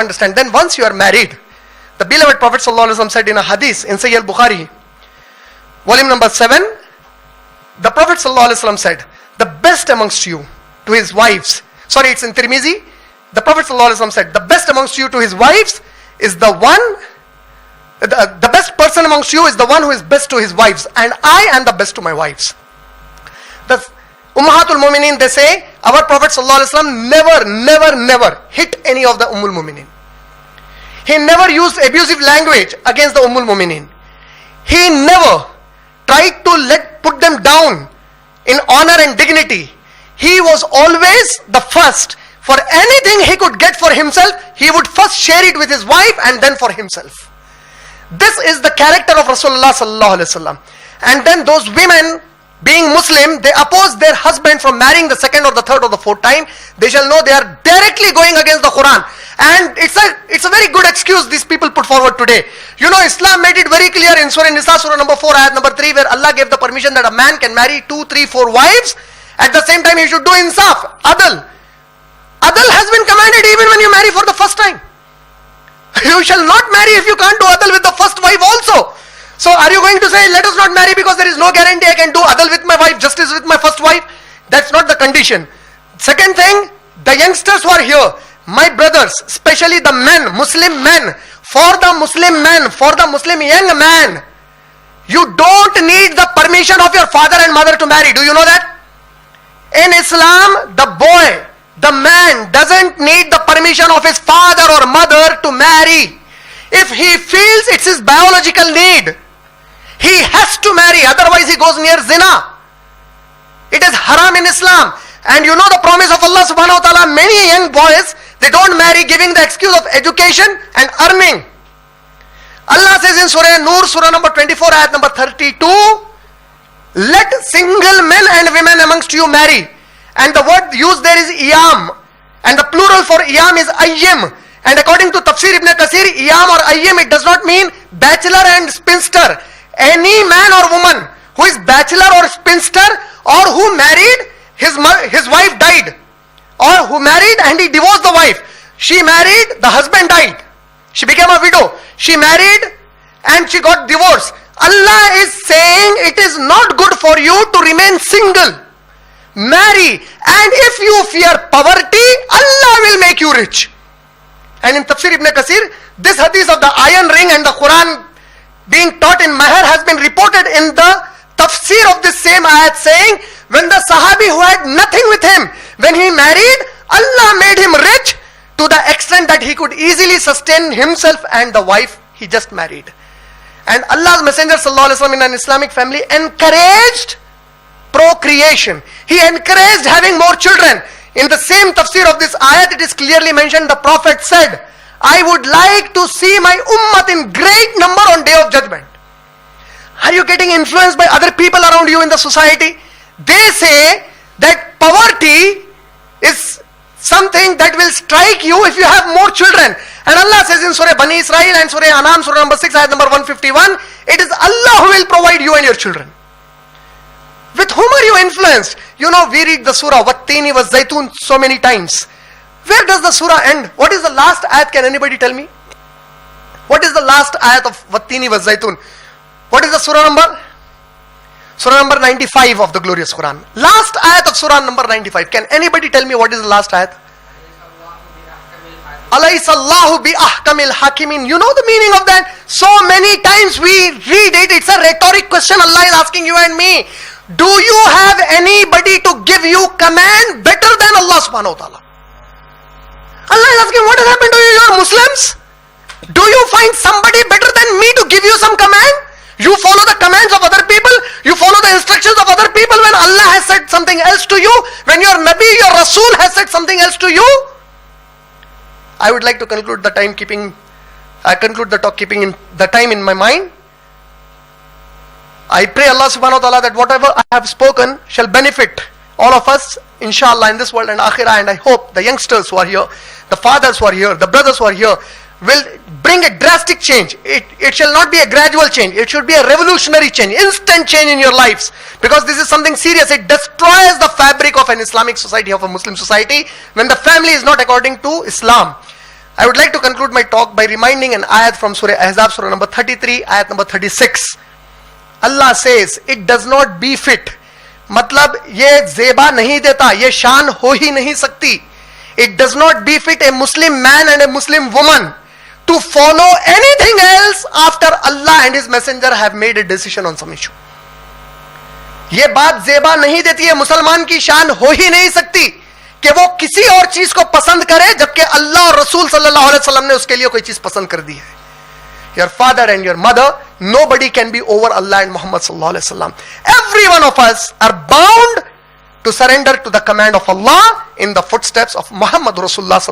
understand. Then once you are married, the beloved Prophet ﷺ said in a hadith in Sahih al-Bukhari, volume number 7, the Prophet ﷺ said, the best amongst you to his wives, sorry, it's in Tirmizi, the Prophet ﷺ said, the best amongst you to his wives is the best person amongst you is the one who is best to his wives, and I am the best to my wives. The Ummahatul Mu'mineen, they say, our Prophet ﷺ never hit any of the Ummul Mu'mineen. He never used abusive language against the Ummul Mu'mineen. He never tried to put them down in honor and dignity. He was always the first. For anything he could get for himself, he would first share it with his wife and then for himself. This is the character of Rasulullah sallallahu alaihi wasallam. And then those women, being Muslim, they oppose their husband from marrying the second or the third or the fourth time. They shall know they are directly going against the Quran. And it's a very good excuse these people put forward today. You know, Islam made it very clear in Surah Nisa, Surah number 4, ayat number 3, where Allah gave the permission that a man can marry 2, 3, 4 wives. At the same time, he should do insaf, adl. Adl has been commanded even when you marry for the first time. You shall not marry if you can't do adl with the first wife also. So are you going to say, let us not marry because there is no guarantee I can do adl with my wife just as with my first wife? That's not the condition. Second thing, the youngsters who are here, my brothers, especially the men, Muslim men, for the Muslim men, for the Muslim young man, you don't need the permission of your father and mother to marry. Do you know that? In Islam, the boy, the man doesn't need the permission of his father or mother to marry. If he feels it's his biological need, he has to marry, otherwise he goes near zina. It is haram in Islam. And you know the promise of Allah subhanahu wa ta'ala, many young boys, they don't marry giving the excuse of education and earning. Allah says in Surah Nur, Surah number 24, ayat number 32, let single men and women amongst you marry. And the word used there is iyam. And the plural for iyam is ayyim. And according to Tafsir Ibn Kathir, iyam or ayyim, it does not mean bachelor and spinster. Any man or woman who is bachelor or spinster, or who married, his wife died, or who married and he divorced the wife. She married, the husband died. She became a widow. She married and she got divorced. Allah is saying it is not good for you to remain single. Marry, and if you fear poverty, Allah will make you rich. And in Tafsir Ibn Kathir, this hadith of the iron ring and the Quran being taught in Mahar has been reported in the tafsir of this same ayat, saying when the Sahabi who had nothing with him, when he married, Allah made him rich to the extent that he could easily sustain himself and the wife he just married. And Allah's Messenger sallallahu alaihi wasallam in an Islamic family encouraged procreation. He encouraged having more children. In the same tafsir of this ayat, it is clearly mentioned, the Prophet said, I would like to see my ummat in great number on Day of Judgment. Are you getting influenced by other people around you in the society? They say that poverty is something that will strike you if you have more children. And Allah says in Surah Bani Israel and Surah Anam, Surah number 6, ayat number 151, it is Allah who will provide you and your children. With whom are you influenced? You know, we read the surah Wattini was Zaytun so many times. Where does the surah end? What is the last ayat? Can anybody tell me? What is the last ayat of Wattini was Zaytun? What is the surah number? Surah number 95 of the glorious Quran. Last ayat of surah number 95. Can anybody tell me what is the last ayat? Alayhisallahu bi ahkamil hakimin. You know the meaning of that? So many times we read it. It's a rhetoric question Allah is asking you and me. Do you have anybody to give you command better than Allah subhanahu wa ta'ala? Allah is asking, what has happened to you? You are Muslims? Do you find somebody better than me to give you some command? You follow the commands of other people? You follow the instructions of other people when Allah has said something else to you? When your Nabi, your Rasul has said something else to you? I would like to conclude the talk keeping in the time in my mind. I pray Allah subhanahu wa ta'ala that whatever I have spoken shall benefit all of us, inshallah, in this world and akhirah. And I hope the youngsters who are here, the fathers who are here, the brothers who are here, will bring a drastic change. It shall not be a gradual change. It should be a revolutionary change, instant change in your lives. Because this is something serious. It destroys the fabric of an Islamic society, of a Muslim society, when the family is not according to Islam. I would like to conclude my talk by reminding an ayat from Surah Ahzab, Surah number 33, ayat number 36. Allah says, it does not befit. मतलब ये जेबा नहीं देता, ये शान हो ही नहीं सकती. It does not befit a Muslim man and a Muslim woman to follow anything else after Allah and His Messenger have made a decision on some issue. ये बात जेबा नहीं देती है, मुसलमान की शान हो ही नहीं सकती कि वो किसी और चीज को पसंद करे जबकि अल्लाह और रसूल सल्लल्लाहु अलैहि वसल्लम ने उसके लिए कोई चीज पसंद कर दी है. Your father and your mother, nobody can be over Allah and Muhammad sallallahu alaihi wasallam. Every one of us are bound to surrender to the command of Allah in the footsteps of Muhammad Rasulullah sallallahu